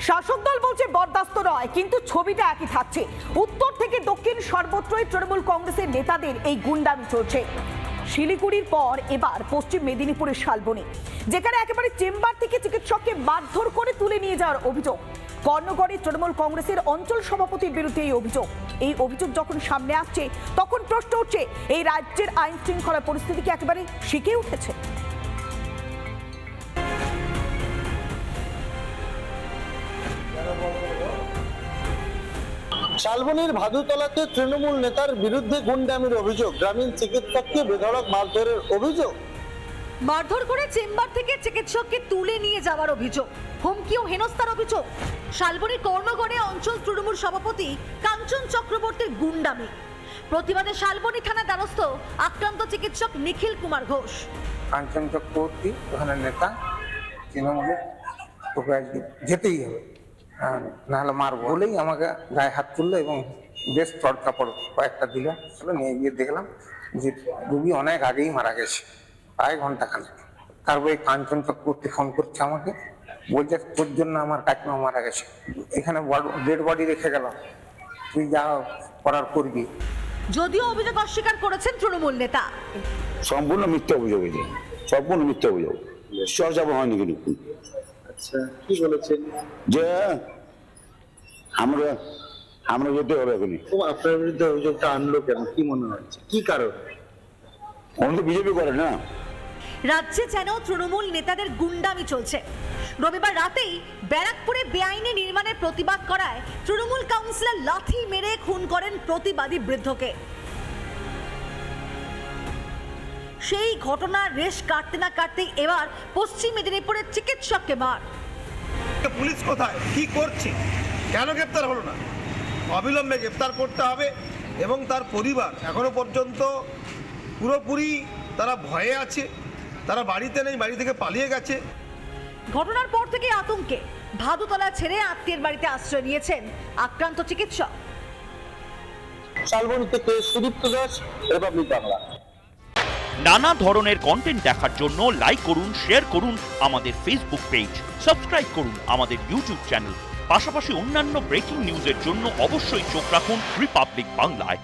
শাসক দল বলছে বরদাস্ত নয়, কিন্তু ছবিটা একই থাকছে। উত্তর থেকে দক্ষিণ সর্বত্রই তৃণমূল কংগ্রেসের নেতাদের এই গুন্ডামি চলছে। শিলিগুড়ির পর এবার পশ্চিম মেদিনীপুরের শালবনী, যেখানে একেবারে চেম্বার থেকে চিকিৎসককে মারধর করে তুলে নিয়ে যাওয়ার অভিযোগ। কর্ণগড়ে তৃণমূল কংগ্রেসের অঞ্চল সভাপতির বিরুদ্ধে এই অভিযোগ যখন সামনে আসছে, তখন প্রশ্ন উঠছে, এই রাজ্যের আইন শৃঙ্খলা পরিস্থিতি কি একেবারে শিখে উঠেছে? শালবনীর ভাদুতলাতে তৃণমূল নেতার বিরুদ্ধে গুন্ডামির অভিযোগ, গ্রামীণ চিকিৎসককে বেধড়ক মারধরের অভিযোগ। মারধর করে চেম্বার থেকে চিকিৎসককে তুলে নিয়ে যাওয়ার অভিযোগ, হুমকি ও হেনস্থার অভিযোগ। শালবনী কর্ণগড়ে অঞ্চল তৃণমূল সভাপতি কাঞ্চন চক্রবর্তীর গুন্ডামি। প্রতিবাদে শালবনী থানা দ্বারস্থ আক্রান্ত চিকিৎসক নিখিল কুমার ঘোষ। কাঞ্চন চক্রবর্তী ওখানে নেতা তৃণমূলের, তোকে আজকে যেতেই হবে, নাহলে মারবো বলেই আমাকে গায়ে হাত তুললো এবং বেশ চড়কাপড় কয়েকটা দিল। নিয়ে গিয়ে দেখলাম যে রুগী অনেক আগেই মারা গেছে, প্রায় ঘন্টাখানেক। তারপরে কাঞ্চন চক্রবর্তী ফোন করছে আমাকে, বলছে তোর জন্য আমার কাকিমা মারা গেছে, এখানে ডেড বডি রেখে গেলাম, তুই যা করার করবি। যদিও অভিযোগ অস্বীকার করেছেন তৃণমূল নেতা। সম্পূর্ণ মিথ্যা অভিযোগ, সম্পূর্ণ মিথ্যা অভিযোগ, চর্চা হয়নি কিন্তু। আচ্ছা, কি বলেছেন? যে আমরা যেতে হবে এখনই। আপনার বিরুদ্ধে অভিযোগটা আনলো কেন, কি মনে হচ্ছে, কি কারণ? অন্য বিজেপি করে না। রাজ্যে যেন তৃণমূল নেতাদের গুন্ডামি চলছে। রবিবার রাতেই ব্যারাকপুরে বেআইনি নির্মাণের প্রতিবাদ করায় তৃণমূল কাউন্সিলর লাথি মেরে খুন করেন প্রতিবাদী বৃদ্ধকে। সেই ঘটনার রেশ কাটতে না কাটতেই এবার পশ্চিম মেদিনীপুরের চিকিৎসককে মার। পুলিশ কোথায়, কি করছে, কেন গ্রেপ্তার হলো না? অবিলম্বে গ্রেপ্তার করতে হবে। এবং তার পরিবার এখনো পর্যন্ত পুরোপুরি তারা ভয়ে আছে, তারা বাড়িতে নেই, বাড়ি থেকে পালিয়ে গেছে। ঘটনার পর থেকে আতঙ্কে ভাদুতলা ছেড়ে আত্মীয়ের বাড়িতে আশ্রয় নিয়েছেন আক্রান্ত চিকিৎসক। শালবনী থেকে সুদীপ্ত দাস, রিপাবলিক বাংলা। নানা ধরনের কন্টেন্ট দেখার জন্য লাইক করুন, শেয়ার করুন আমাদের ফেসবুক পেজ, সাবস্ক্রাইব করুন আমাদের ইউটিউব চ্যানেল। পাশাপাশি অন্যান্য ব্রেকিং নিউজের জন্য অবশ্যই চোখ রাখুন রিপাবলিক বাংলায়।